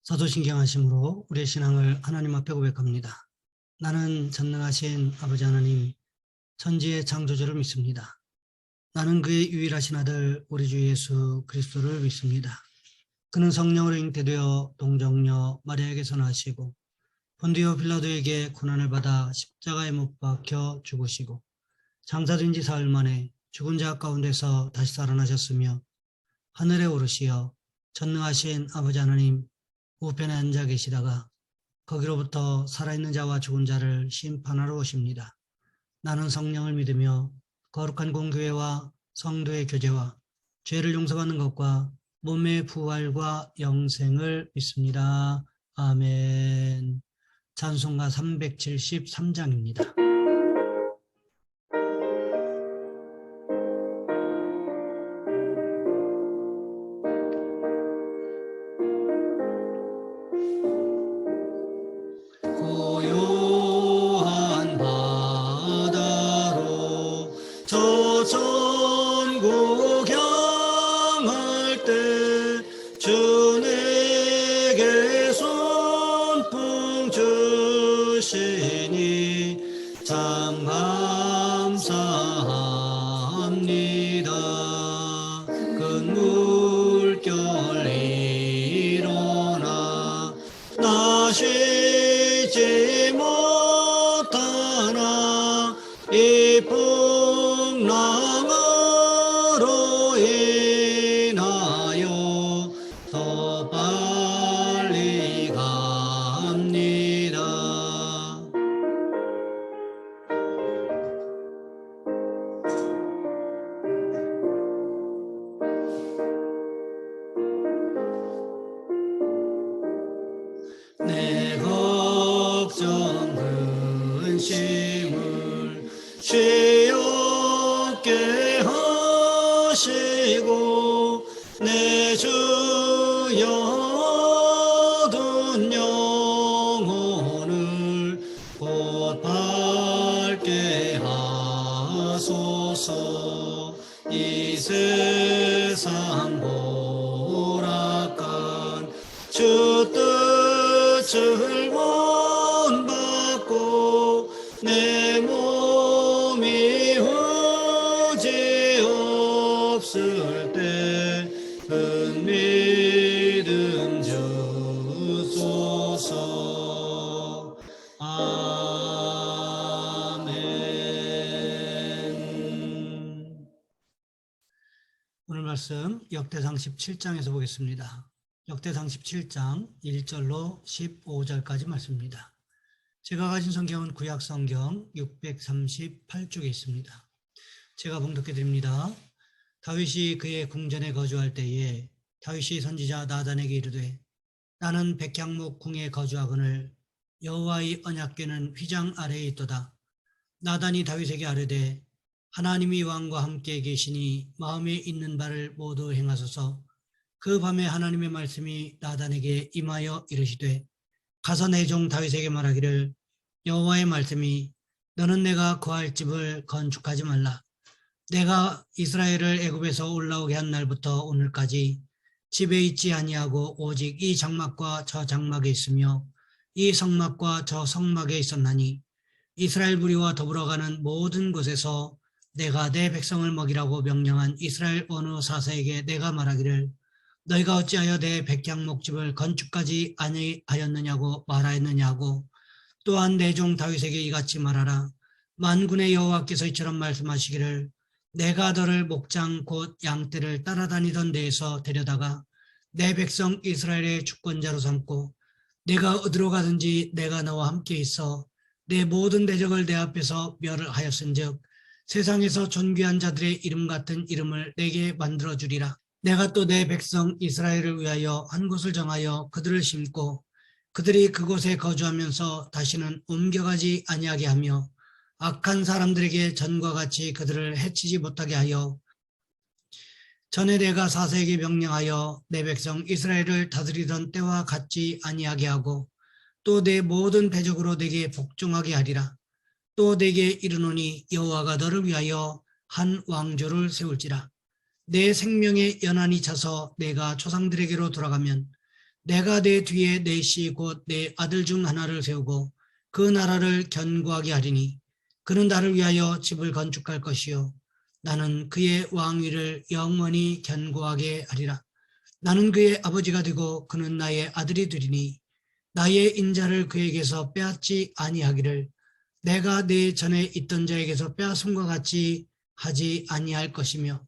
사도신경하심으로 우리의 신앙을 하나님 앞에 고백합니다. 나는 전능하신 아버지 하나님, 천지의 창조주를 믿습니다. 나는 그의 유일하신 아들 우리 주 예수 그리스도를 믿습니다. 그는 성령으로 잉태되어 동정녀 마리아에게서 나시고 본디오 빌라도에게 고난을 받아 십자가에 못 박혀 죽으시고 장사된 지 사흘 만에 죽은 자 가운데서 다시 살아나셨으며 하늘에 오르시어 전능하신 아버지 하나님 우편에 앉아 계시다가 거기로부터 살아있는 자와 죽은 자를 심판하러 오십니다. 나는 성령을 믿으며 거룩한 공교회와 성도의 교제와 죄를 용서받는 것과 몸의 부활과 영생을 믿습니다. 아멘. 찬송가 373장입니다. 고요한 바다로 저 천국 향할 때 주 내게 손풍 주시니 참 감사합니다. 큰 물결 일어나 나 쉬지 못하나 이 풍랑으로 인하여 더 빨리 갑니다. 내 걱정 근심을 쉬었게 하시고 내 주여 얻은 영혼을 곧 밝게 하소서. 이 세상 오락한 주 뜻을 본받고 내 몸이 후지 없을 때 큰 믿음 주소서. 아멘. 오늘 말씀 역대상 17장에서 보겠습니다. 역대상 17장 1절로 15절까지 말씀입니다. 제가 가진 성경은 구약 성경 638쪽에 있습니다. 제가 봉독해 드립니다. 다윗이 그의 궁전에 거주할 때에 다윗이 선지자 나단에게 이르되 나는 백향목 궁에 거주하거늘 여호와의 언약궤는 휘장 아래에 있도다. 나단이 다윗에게 아뢰되 하나님이 왕과 함께 계시니 마음에 있는 바를 모두 행하소서. 그 밤에 하나님의 말씀이 나단에게 임하여 이르시되 가서 내 종 다윗에게 말하기를 여호와의 말씀이 너는 내가 거할 집을 건축하지 말라. 내가 이스라엘을 애굽에서 올라오게 한 날부터 오늘까지 집에 있지 아니하고 오직 이 장막과 저 장막에 있으며 이 성막과 저 성막에 있었나니 이스라엘 무리와 더불어 가는 모든 곳에서 내가 내 백성을 먹이라고 명령한 이스라엘 어느 사사에게 내가 말하기를 너희가 어찌하여 내 백향목집을 건축하지 아니하였느냐고 말하였느냐고 또한 내 종 다윗에게 이같이 말하라. 만군의 여호와께서 이처럼 말씀하시기를 내가 너를 목장 곧 양떼를 따라다니던 데에서 데려다가 내 백성 이스라엘의 주권자로 삼고 내가 어디로 가든지 내가 너와 함께 있어 내 모든 대적을 내 앞에서 멸하였은즉 세상에서 존귀한 자들의 이름 같은 이름을 내게 만들어 주리라. 내가 또 내 백성 이스라엘을 위하여 한 곳을 정하여 그들을 심고 그들이 그곳에 거주하면서 다시는 옮겨가지 아니하게 하며 악한 사람들에게 전과 같이 그들을 해치지 못하게 하여 전에 내가 사사에게 명령하여 내 백성 이스라엘을 다스리던 때와 같지 아니하게 하고 또 내 모든 대적으로 내게 복종하게 하리라. 또 내게 이르노니 여호와가 너를 위하여 한 왕조를 세울지라. 내 생명의 연한이 차서 내가 조상들에게로 돌아가면 내가 내 뒤에 내 씨 곧 내 아들 중 하나를 세우고 그 나라를 견고하게 하리니 그는 나를 위하여 집을 건축할 것이요 나는 그의 왕위를 영원히 견고하게 하리라. 나는 그의 아버지가 되고 그는 나의 아들이 되리니 나의 인자를 그에게서 빼앗지 아니하기를 내가 내 전에 있던 자에게서 빼앗음과 같이 하지 아니할 것이며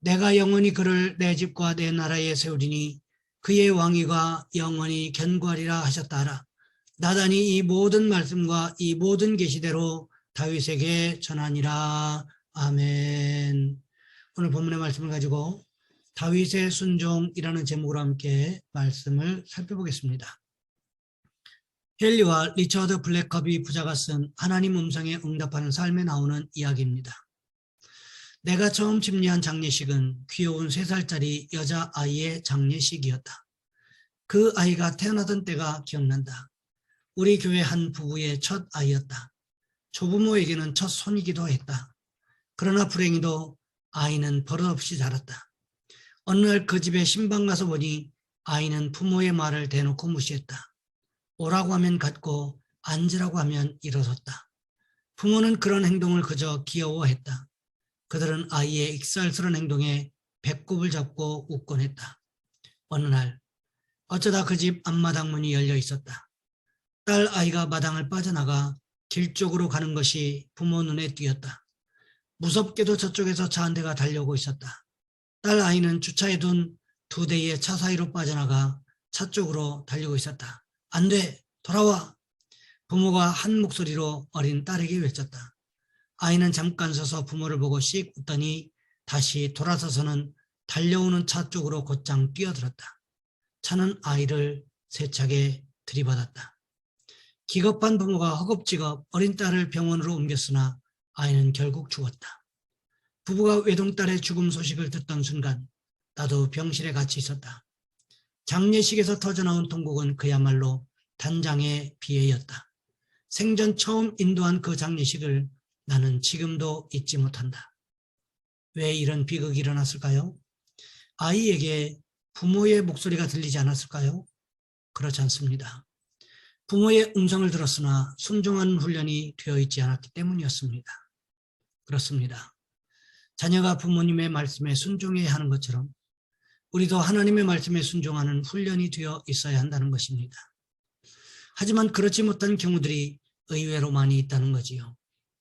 내가 영원히 그를 내 집과 내 나라에 세우리니 그의 왕위가 영원히 견고하리라 하셨다 하라. 나단이 이 모든 말씀과 이 모든 계시대로 다윗에게 전하니라. 아멘. 오늘 본문의 말씀을 가지고 다윗의 순종이라는 제목으로 함께 말씀을 살펴보겠습니다. 헨리와 리처드 블랙컵이 부자가 쓴 하나님 음성에 응답하는 삶에 나오는 이야기입니다. 내가 처음 집례한 장례식은 귀여운 3살짜리 여자아이의 장례식이었다. 그 아이가 태어나던 때가 기억난다. 우리 교회 한 부부의 첫 아이였다. 조부모에게는 첫 손이기도 했다. 그러나 불행히도 아이는 버릇없이 자랐다. 어느 날 그 집에 신방 가서 보니 아이는 부모의 말을 대놓고 무시했다. 오라고 하면 갔고 앉으라고 하면 일어섰다. 부모는 그런 행동을 그저 귀여워했다. 그들은 아이의 익살스러운 행동에 배꼽을 잡고 웃곤 했다. 어느 날 어쩌다 그 집 앞마당 문이 열려 있었다. 딸 아이가 마당을 빠져나가 길 쪽으로 가는 것이 부모 눈에 띄었다. 무섭게도 저쪽에서 차 한 대가 달려오고 있었다. 딸 아이는 주차해둔 2대의 차 사이로 빠져나가 차 쪽으로 달리고 있었다. 안 돼! 돌아와! 부모가 한 목소리로 어린 딸에게 외쳤다. 아이는 잠깐 서서 부모를 보고 씩 웃더니 다시 돌아서서는 달려오는 차 쪽으로 곧장 뛰어들었다. 차는 아이를 세차게 들이받았다. 기겁한 부모가 허겁지겁 어린 딸을 병원으로 옮겼으나 아이는 결국 죽었다. 부부가 외동딸의 죽음 소식을 듣던 순간 나도 병실에 같이 있었다. 장례식에서 터져나온 통곡은 그야말로 단장의 비애였다. 생전 처음 인도한 그 장례식을 나는 지금도 잊지 못한다. 왜 이런 비극이 일어났을까요? 아이에게 부모의 목소리가 들리지 않았을까요? 그렇지 않습니다. 부모의 음성을 들었으나 순종하는 훈련이 되어 있지 않았기 때문이었습니다. 그렇습니다. 자녀가 부모님의 말씀에 순종해야 하는 것처럼 우리도 하나님의 말씀에 순종하는 훈련이 되어 있어야 한다는 것입니다. 하지만 그렇지 못한 경우들이 의외로 많이 있다는 거지요.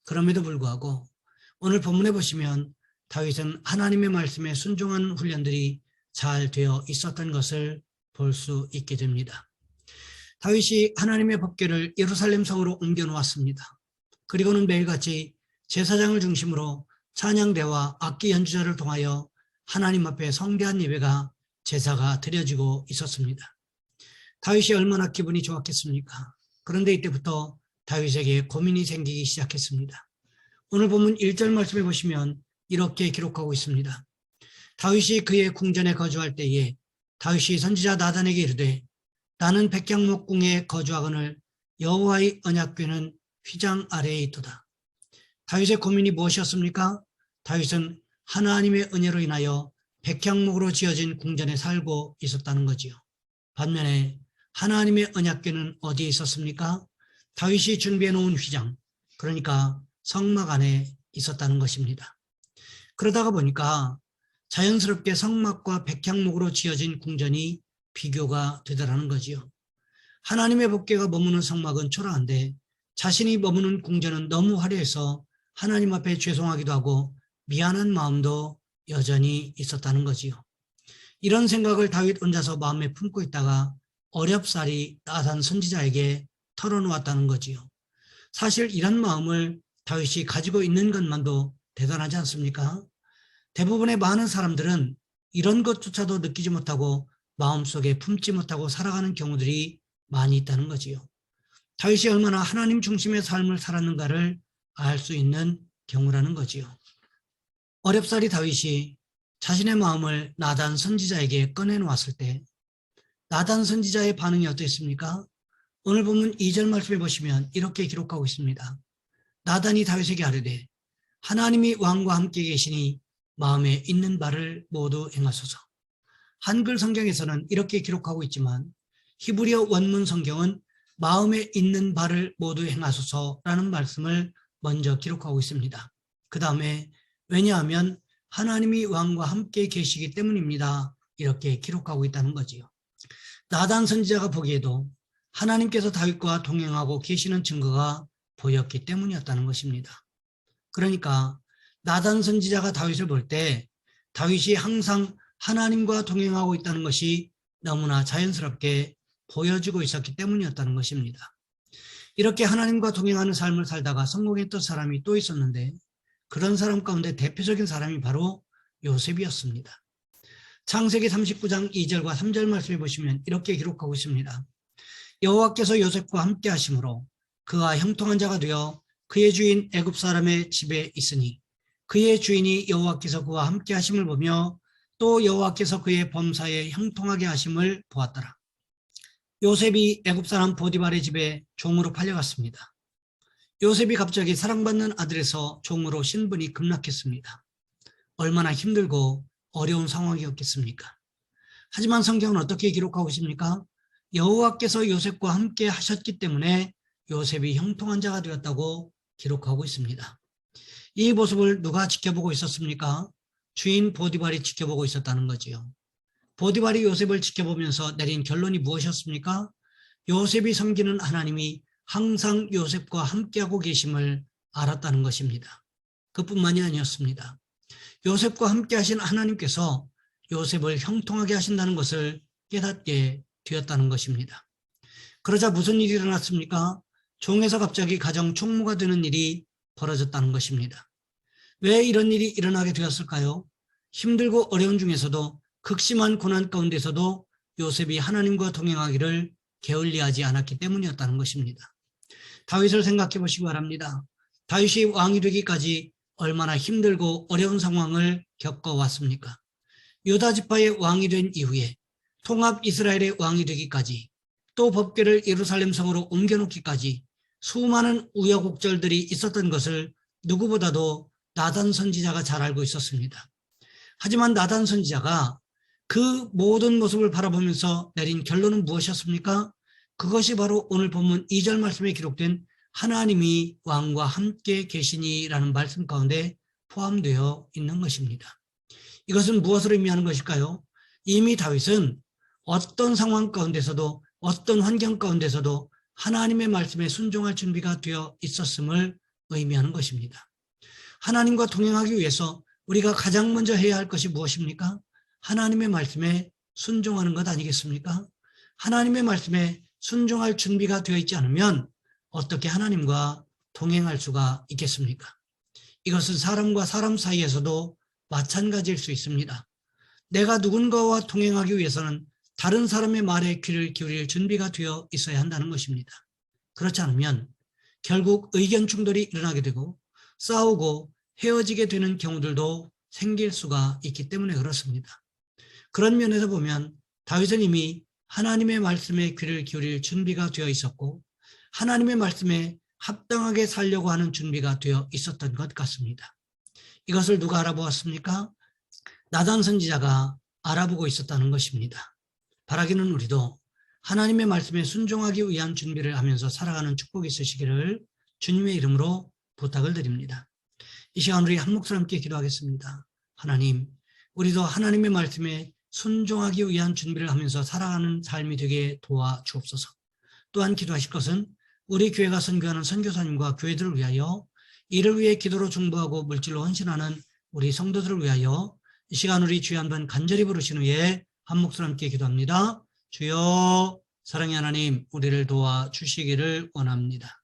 그럼에도 불구하고 오늘 본문에 보시면 다윗은 하나님의 말씀에 순종하는 훈련들이 잘 되어 있었던 것을 볼 수 있게 됩니다. 다윗이 하나님의 법궤를 예루살렘 성으로 옮겨 놓았습니다. 그리고는 매일같이 제사장을 중심으로 찬양대와 악기 연주자를 통하여 하나님 앞에 성대한 예배가 제사가 드려지고 있었습니다. 다윗이 얼마나 기분이 좋았겠습니까? 그런데 이때부터 다윗에게 고민이 생기기 시작했습니다. 오늘 본문 1절 말씀에 보시면 이렇게 기록하고 있습니다. 다윗이 그의 궁전에 거주할 때에 다윗이 선지자 나단에게 이르되 나는 백향목궁에 거주하거늘 여호와의 언약궤는 휘장 아래에 있도다. 다윗의 고민이 무엇이었습니까? 다윗은 하나님의 은혜로 인하여 백향목으로 지어진 궁전에 살고 있었다는 거지요. 반면에 하나님의 언약궤는 어디에 있었습니까? 다윗이 준비해 놓은 휘장, 그러니까 성막 안에 있었다는 것입니다. 그러다가 보니까 자연스럽게 성막과 백향목으로 지어진 궁전이 비교가 되더라는 거지요. 하나님의 법궤가 머무는 성막은 초라한데 자신이 머무는 궁전은 너무 화려해서 하나님 앞에 죄송하기도 하고 미안한 마음도 여전히 있었다는 거지요. 이런 생각을 다윗 혼자서 마음에 품고 있다가 어렵사리 나단 선지자에게 털어놓았다는 거지요. 사실 이런 마음을 다윗이 가지고 있는 것만도 대단하지 않습니까? 대부분의 많은 사람들은 이런 것조차도 느끼지 못하고 마음속에 품지 못하고 살아가는 경우들이 많이 있다는 거지요. 다윗이 얼마나 하나님 중심의 삶을 살았는가를 알 수 있는 경우라는 거지요. 어렵사리 다윗이 자신의 마음을 나단 선지자에게 꺼내놓았을 때 나단 선지자의 반응이 어땠습니까? 오늘 보면 2절 말씀에 보시면 이렇게 기록하고 있습니다. 나단이 다윗에게 아뢰되 하나님이 왕과 함께 계시니 마음에 있는 바를 모두 행하소서. 한글 성경에서는 이렇게 기록하고 있지만 히브리어 원문 성경은 마음에 있는 바를 모두 행하소서라는 말씀을 먼저 기록하고 있습니다. 그 다음에 왜냐하면 하나님이 왕과 함께 계시기 때문입니다. 이렇게 기록하고 있다는 거지요. 나단 선지자가 보기에도 하나님께서 다윗과 동행하고 계시는 증거가 보였기 때문이었다는 것입니다. 그러니까 나단 선지자가 다윗을 볼 때 다윗이 항상 하나님과 동행하고 있다는 것이 너무나 자연스럽게 보여지고 있었기 때문이었다는 것입니다. 이렇게 하나님과 동행하는 삶을 살다가 성공했던 사람이 또 있었는데 그런 사람 가운데 대표적인 사람이 바로 요셉이었습니다. 창세기 39장 2절과 3절 말씀해 보시면 이렇게 기록하고 있습니다. 여호와께서 요셉과 함께 하심으로 그가 형통한 자가 되어 그의 주인 애굽 사람의 집에 있으니 그의 주인이 여호와께서 그와 함께 하심을 보며 또 여호와께서 그의 범사에 형통하게 하심을 보았더라. 요셉이 애굽 사람 보디발의 집에 종으로 팔려갔습니다. 요셉이 갑자기 사랑받는 아들에서 종으로 신분이 급락했습니다. 얼마나 힘들고 어려운 상황이었겠습니까? 하지만 성경은 어떻게 기록하고 있습니까? 여호와께서 요셉과 함께 하셨기 때문에 요셉이 형통한 자가 되었다고 기록하고 있습니다. 이 모습을 누가 지켜보고 있었습니까? 주인 보디발이 지켜보고 있었다는 거지요. 보디발이 요셉을 지켜보면서 내린 결론이 무엇이었습니까? 요셉이 섬기는 하나님이 항상 요셉과 함께하고 계심을 알았다는 것입니다. 그뿐만이 아니었습니다. 요셉과 함께 하신 하나님께서 요셉을 형통하게 하신다는 것을 깨닫게 되었다는 것입니다. 그러자 무슨 일이 일어났습니까? 종에서 갑자기 가정 총무가 되는 일이 벌어졌다는 것입니다. 왜 이런 일이 일어나게 되었을까요? 힘들고 어려운 중에서도 극심한 고난 가운데서도 요셉이 하나님과 동행하기를 게을리하지 않았기 때문이었다는 것입니다. 다윗을 생각해 보시기 바랍니다. 다윗이 왕이 되기까지 얼마나 힘들고 어려운 상황을 겪어왔습니까? 유다 지파의 왕이 된 이후에 통합 이스라엘의 왕이 되기까지 또 법궤를 예루살렘 성으로 옮겨놓기까지 수많은 우여곡절들이 있었던 것을 누구보다도 나단 선지자가 잘 알고 있었습니다. 하지만 나단 선지자가 그 모든 모습을 바라보면서 내린 결론은 무엇이었습니까? 그것이 바로 오늘 본문 2절 말씀에 기록된 하나님이 왕과 함께 계시니라는 말씀 가운데 포함되어 있는 것입니다. 이것은 무엇을 의미하는 것일까요? 이미 다윗은 어떤 상황 가운데서도 어떤 환경 가운데서도 하나님의 말씀에 순종할 준비가 되어 있었음을 의미하는 것입니다. 하나님과 동행하기 위해서 우리가 가장 먼저 해야 할 것이 무엇입니까? 하나님의 말씀에 순종하는 것 아니겠습니까? 하나님의 말씀에 순종할 준비가 되어 있지 않으면 어떻게 하나님과 동행할 수가 있겠습니까? 이것은 사람과 사람 사이에서도 마찬가지일 수 있습니다. 내가 누군가와 동행하기 위해서는 다른 사람의 말에 귀를 기울일 준비가 되어 있어야 한다는 것입니다. 그렇지 않으면 결국 의견 충돌이 일어나게 되고 싸우고 헤어지게 되는 경우들도 생길 수가 있기 때문에 그렇습니다. 그런 면에서 보면 다윗은 이미 하나님의 말씀에 귀를 기울일 준비가 되어 있었고 하나님의 말씀에 합당하게 살려고 하는 준비가 되어 있었던 것 같습니다. 이것을 누가 알아보았습니까? 나단 선지자가 알아보고 있었다는 것입니다. 바라기는 우리도 하나님의 말씀에 순종하기 위한 준비를 하면서 살아가는 축복이 있으시기를 주님의 이름으로 부탁을 드립니다. 이 시간 우리 한 목소리 함께 기도하겠습니다. 하나님, 우리도 하나님의 말씀에 순종하기 위한 준비를 하면서 살아가는 삶이 되게 도와주옵소서. 또한 기도하실 것은 우리 교회가 선교하는 선교사님과 교회들을 위하여 이를 위해 기도로 중보하고 물질로 헌신하는 우리 성도들을 위하여 이 시간 우리 주여 한번 간절히 부르신 후에 한 목소리 함께 기도합니다. 주여, 사랑의 하나님, 우리를 도와주시기를 원합니다.